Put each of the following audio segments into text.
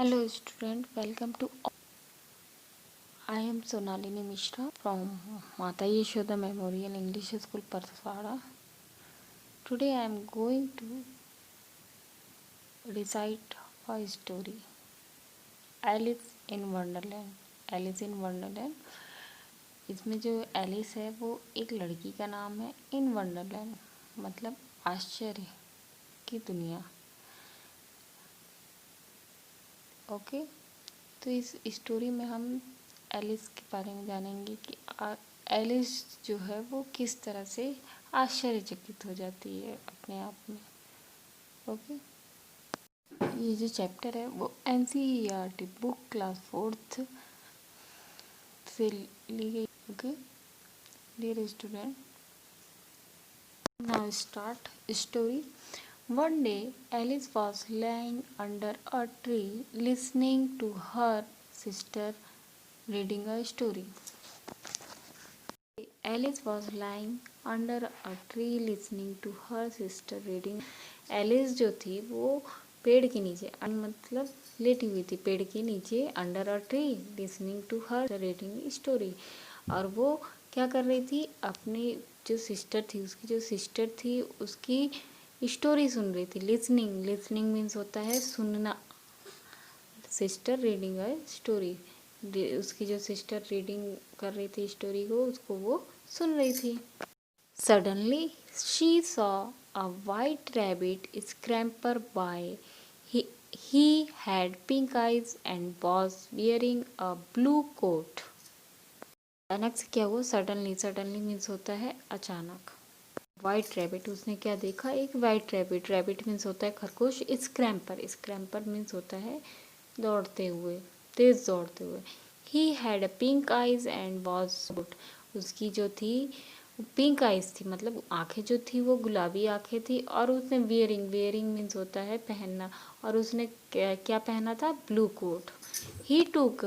Hello student, welcome to I am Sonalini Mishra from Mata Yashoda Memorial English School Parswara. Today I am going to recite a story. Alice in Wonderland. Alice in Wonderland. इसमें जो Alice है वो एक लड़की का नाम है। In Wonderland मतलब आश्चर्य की दुनिया। ओके, तो इस स्टोरी में हम एलिस के बारे में जानेंगे कि एलिस जो है वो किस तरह से आश्चर्यचकित हो जाती है अपने आप में। ओके, ये जो चैप्टर है वो NCERT बुक क्लास 4th से ली गई। Okay dear student, now start story. One day, Alice was lying under a tree listening to her sister reading a story. Alice was lying under a tree listening to her sister reading. Alice जो थी वो पेड़ के नीचे मतलब लेटी हुई थी पेड़ के नीचे under a tree listening to her reading story. और वो क्या कर रही थी, अपनी जो सिस्टर थी उसकी स्टोरी सुन रही थी। लिसनिंग मीन्स होता है सुनना। सिस्टर रीडिंग अ स्टोरी, उसकी जो सिस्टर रीडिंग कर रही थी स्टोरी को, उसको वो सुन रही थी। Suddenly she saw a white rabbit scamper by. He had pink eyes and was wearing a blue coat. अचानक से क्या हुआ? सडनली मीन्स होता है अचानक। वाइट रैबिट, उसने क्या देखा? एक वाइट रैबिट। रैबिट मीन्स होता है खरगोश। स्क्रैम्पर मीन्स होता है दौड़ते हुए, तेज दौड़ते हुए। He had a pink eyes and was good. उसकी जो थी पिंक आइज थी, मतलब आंखें जो थी वो गुलाबी आंखें थी। और उसने वियरिंग मीन्स होता है पहनना, और उसने क्या पहना था? Blue coat. He took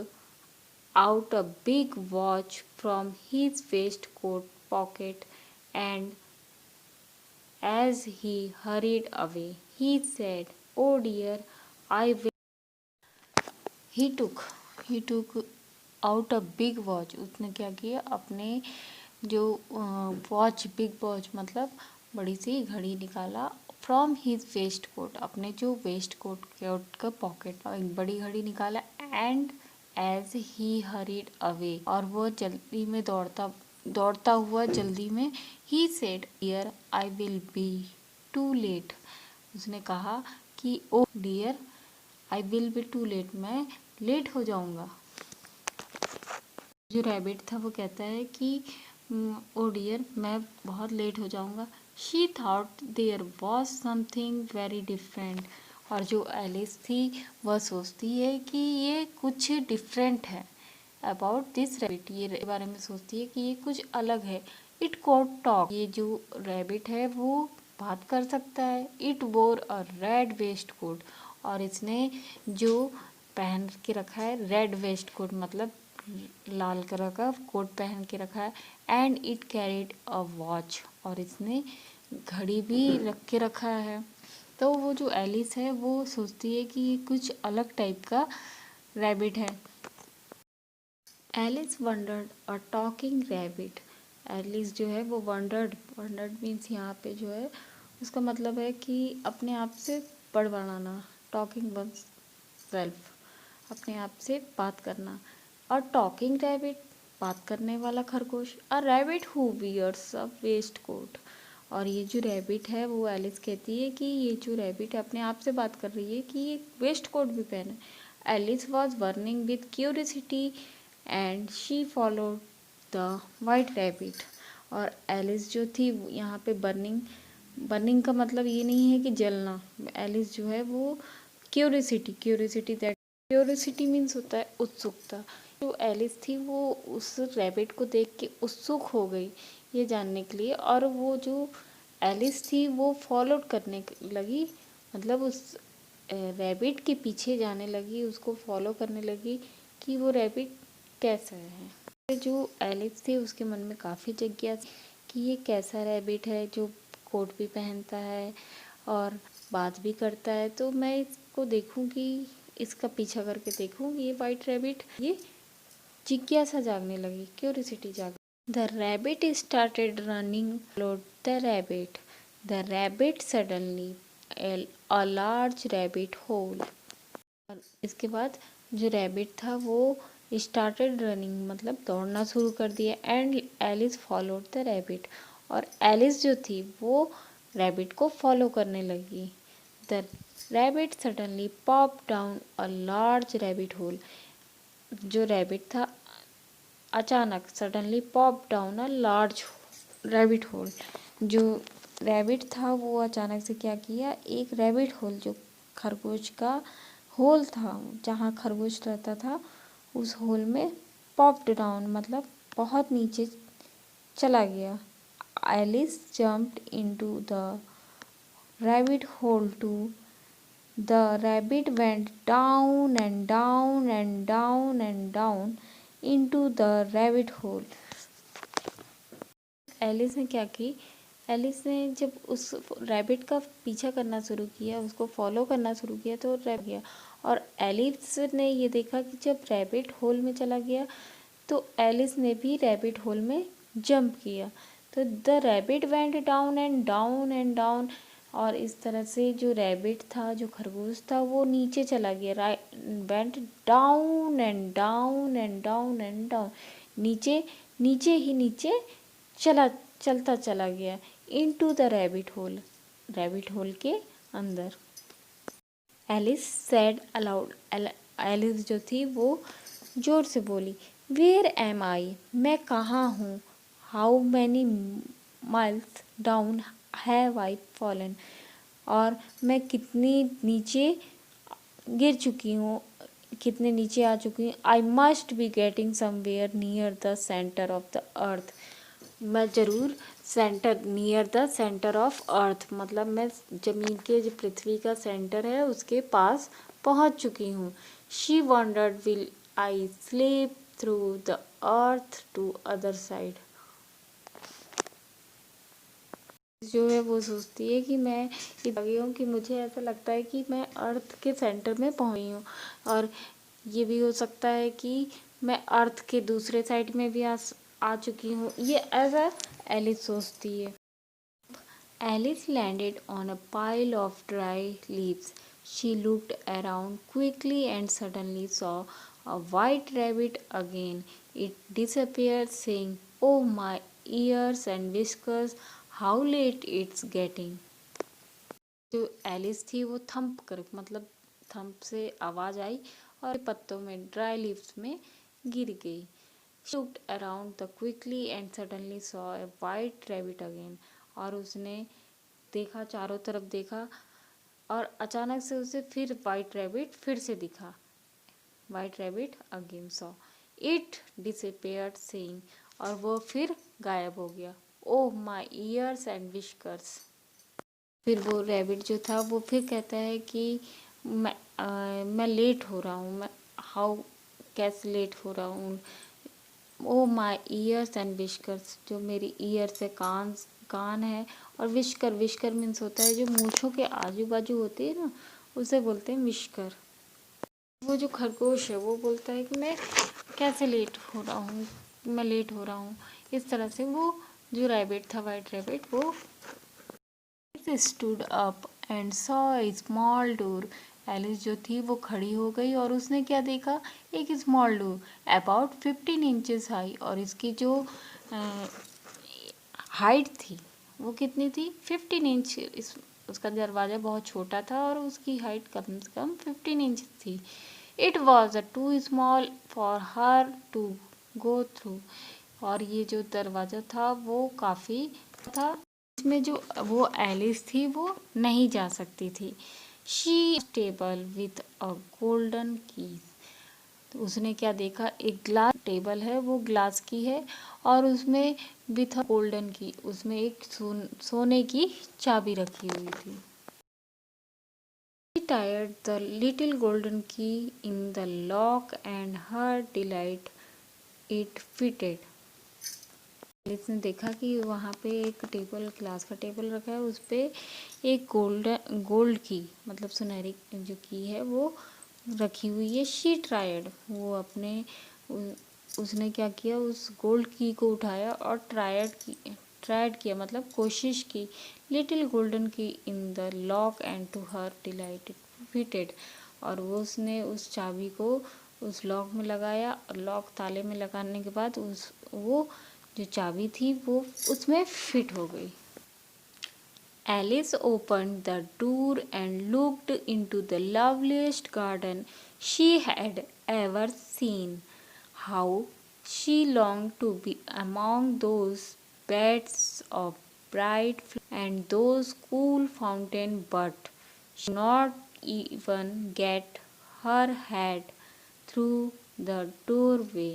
out a big watch from his waistcoat pocket and as he hurried away, he said, "Oh dear, I will." He took out a big watch. उसने क्या किया? अपने जो बिग वॉच मतलब बड़ी सी घड़ी निकाला। From his waste coat, अपने जो वेस्ट कोट का पॉकेट एक बड़ी घड़ी निकाला। And as he hurried away, और वो जल्दी में दौड़ता हुआ जल्दी में। He said, dear I will be too late. उसने कहा कि oh dear I will be too late, मैं लेट हो जाऊंगा। जो रैबिट था वो कहता है कि ओ डियर मैं बहुत लेट हो जाऊंगा। She thought there was something very different. और जो एलिस थी वह सोचती है कि ये कुछ डिफरेंट है। अबाउट दिस रैबिट, ये बारे में सोचती है कि ये कुछ अलग है। इट कोड टॉक, ये जो रैबिट है वो बात कर सकता है। इट वोर अ रेड वेस्ट कोट, और इसने जो पहन के रखा है रेड वेस्ट कोट मतलब लाल कलर का कोट पहन के रखा है। And it carried a watch, और इसने घड़ी भी रख के रखा है। तो वो जो एलिस है वो सोचती है कि ये कुछ अलग टाइप का रैबिट है। Alice wondered a talking rabbit. Alice जो है वो वंडर्ड मीन्स यहाँ पे जो है उसका मतलब है कि अपने आप से बढ़ाना। टॉकिंग वन सेल्फ, अपने आप से बात करना। और टॉकिंग रैबिट, बात करने वाला खरगोश। A rabbit who wears a waistcoat, और ये जो रैबिट है वो एलिस कहती है कि ये जो रैबिट है अपने आप से बात कर रही है कि ये वेस्ट कोट भी पहने। Alice was burning with curiosity and she followed the white rabbit. और एलिस जो थी यहाँ पे बर्निंग का मतलब ये नहीं है कि जलना। एलिस जो है वो क्यूरियोसिटी मीन्स होता है उत्सुकता। जो एलिस थी वो उस रैबिट को देख के उत्सुक हो गई ये जानने के लिए, और वो जो एलिस थी वो फॉलो करने लगी, मतलब उस रैबिट के पीछे जाने लगी, उसको फॉलो करने लगी कि वो रैबिट कैसा है। जो एलिस थी उसके मन में काफ़ी जिज्ञासा कि ये कैसा रैबिट है जो कोट भी पहनता है और बात भी करता है, तो मैं इसको देखूं कि इसका पीछा करके देखूंगी ये वाइट रैबिट। ये जिज्ञासा जागने लगी, क्यूरियोसिटी जाग। The rabbit started running followed the rabbit. The rabbit suddenly a large rabbit hole। और इसके बाद जो रैबिट था वो स्टार्टेड रनिंग मतलब दौड़ना शुरू कर दिया। And Alice followed the rabbit. और एलिस जो थी वो रैबिट को फॉलो करने लगी। The rabbit suddenly pop down a large rabbit hole. जो रैबिट था अचानक suddenly pop down a large rabbit hole. जो रैबिट था वो अचानक से क्या किया, एक रैबिट होल जो खरगोश का होल था जहाँ खरगोश रहता था उस होल में पॉप्ड डाउन मतलब बहुत नीचे चला गया। Alice jumped into the rabbit hole too. The rabbit went down and down and down and down into the rabbit hole. Alice ने क्या की, एलिस ने जब उस रैबिट का पीछा करना शुरू किया, उसको फॉलो करना शुरू किया तो रैबिट गया। और एलिस ने ये देखा कि जब रैबिट होल में चला गया तो एलिस ने भी रैबिट होल में जंप किया। तो the rabbit went down and down and down. और इस तरह से जो रैबिट था, जो खरगोश था, वो नीचे चला गया। Went down and down and down and down. नीचे नीचे ही नीचे चलता चला गया। Into the rabbit whole, rabbit hole के अंदर। Alice said allowed. एलिस जो थी वो जोर से बोली, वेयर एम आई, मैं कहाँ हूँ। How many miles down have I fallen, और मैं कितनी नीचे गिर चुकी हूँ, कितने नीचे आ चुकी हूँ। I must be getting somewhere near the centre of the earth, मैं ज़रूर centre near the centre of earth मतलब मैं ज़मीन के जो पृथ्वी का सेंटर है उसके पास पहुंच चुकी हूँ। She wondered will I sleep through the earth to other side. जो है वो सोचती है कि मैं गई हूँ कि मुझे ऐसा लगता है कि मैं अर्थ के सेंटर में पहुँची हूँ। और ये भी हो सकता है कि मैं अर्थ के दूसरे साइड में भी आ चुकी हूँ, ये ऐसा एलिस सोचती है। Alice landed on a pile of dry leaves. She looked around quickly and suddenly saw a white rabbit again. It disappeared saying, oh my ears and whiskers, how late it's getting. जो Alice थी वो thump कर मतलब thump से आवाज़ आई और पत्तों में ड्राई लीव्स में गिर गई। She looked around the quickly and suddenly saw a white rabbit again। और उसने देखा, चारों तरफ देखा और अचानक से उसे फिर वाइट रैबिट फिर से दिखा। White rabbit again saw it disappeared saying, और वो फिर गायब हो गया। Oh my ears and whiskers. फिर वो रैबिट जो था वो फिर कहता है कि मैं लेट हो रहा हूँ, मैं हाउ कैसे लेट हो रहा हूँ। ओ माई ईयर्स एंड विस्कर्स, जो मेरी ईयर्स है कान है, और विस्कर मीन्स होता है जो मूँछों के आजू बाजू होते हैं ना, उसे बोलते हैं विस्कर। वो जो खरगोश है वो बोलता है कि मैं कैसे लेट हो रहा हूँ, मैं लेट हो रहा हूँ। इस तरह से वो जो रैबिट था, वाइट रैबिट, वो stood up and saw a small door. Alice जो थी वो खड़ी हो गई और उसने क्या देखा, एक small door about 15 inches high. और इसकी जो हाइट थी वो कितनी थी, 15 इंच। उसका दरवाज़ा बहुत छोटा था और उसकी हाइट कम से कम 15 इंच थी। It was too small for her to go through. और ये जो दरवाज़ा था वो काफ़ी था, इसमें जो वो एलिस थी वो नहीं जा सकती थी। She table with a golden की। तो उसने क्या देखा, एक ग्लास टेबल है, वो ग्लास की है और उसमें विथ अ गोल्डन की, उसमें एक सोने की चाबी रखी हुई थी। She tied the little golden key in the lock and her delight it fitted। Alice ने देखा कि वहाँ पे एक टेबल, ग्लास का टेबल रखा है, उस पर एक गोल्ड की मतलब सुनहरी जो की है वो रखी हुई है। शी ट्राइड, वो अपने उसने क्या किया, उस गोल्ड की को उठाया और ट्राइड किया मतलब कोशिश की। Little golden key in the lock and to her delighted fitted, और वो उसने उस चाबी को उस लॉक में लगाया, और लॉक ताले में लगाने के बाद वो जो चाबी थी वो उसमें फिट हो गई। Alice opened the door and looked into the loveliest garden she had ever seen. How she longed to be among those beds of bright flowers and those cool fountains, but she could not even get her head through the doorway.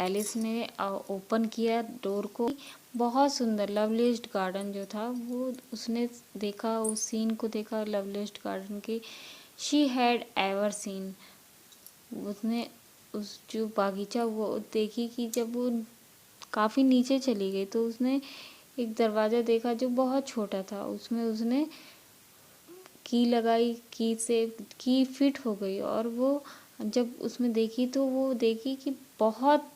Alice ने open किया door को। बहुत सुंदर loveliest garden जो था वो उसने देखा, उस सीन को देखा लवलीस्ट गार्डन की। शी हैड एवर सीन, उसने उस जो बागीचा वो देखी कि जब वो काफ़ी नीचे चली गई तो उसने एक दरवाज़ा देखा जो बहुत छोटा था। उसमें उसने की लगाई, की फिट हो गई, और वो जब उसमें देखी तो वो देखी कि बहुत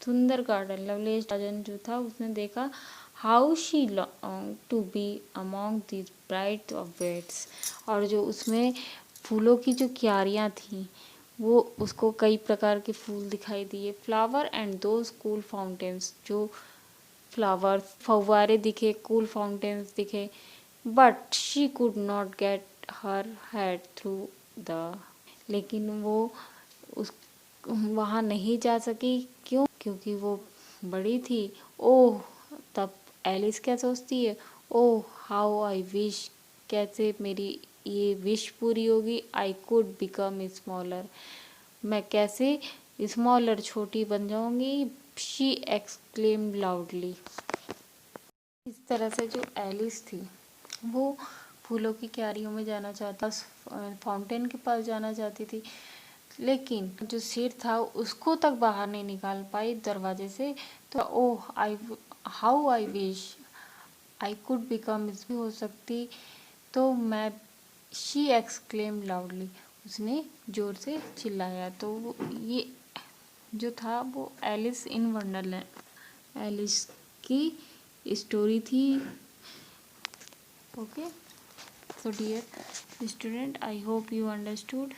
सुंदर गार्डन लवलीस्ट गार्डन जो था उसने देखा। How she long to be among these bright of beds, और जो उसमें फूलों की जो क्यारियाँ थीं वो उसको कई प्रकार के फूल दिखाई दिए। Flower and those cool fountains, जो फ्लावर्स फव्वारे दिखे, कूल फाउंटेन्स दिखे। But she could not get her head through the, लेकिन वो उस वहाँ नहीं जा सकी। क्यों? क्योंकि वो बड़ी थी। ओह, तब एलिस क्या सोचती है, ओह हाउ आई विश, कैसे मेरी ये विश पूरी होगी। आई कुड बिकम स्मॉलर, मैं कैसे स्मॉलर छोटी बन जाऊंगी। She exclaim loudly. इस तरह से जो एलिस थी वो फूलों की क्यारियों में जाना चाहता, फाउंटेन के पास जाना चाहती थी, लेकिन जो शेर था उसको तक बाहर नहीं निकाल पाई दरवाजे से। तो oh I how I wish I could become, भी हो सकती तो मैं। शी एक्सक्लेम लाउडली, उसने जोर से चिल्लाया। तो ये जो था वो एलिस इन वंडरलैंड एलिस की स्टोरी थी। Okay, so dear student, I hope you understood.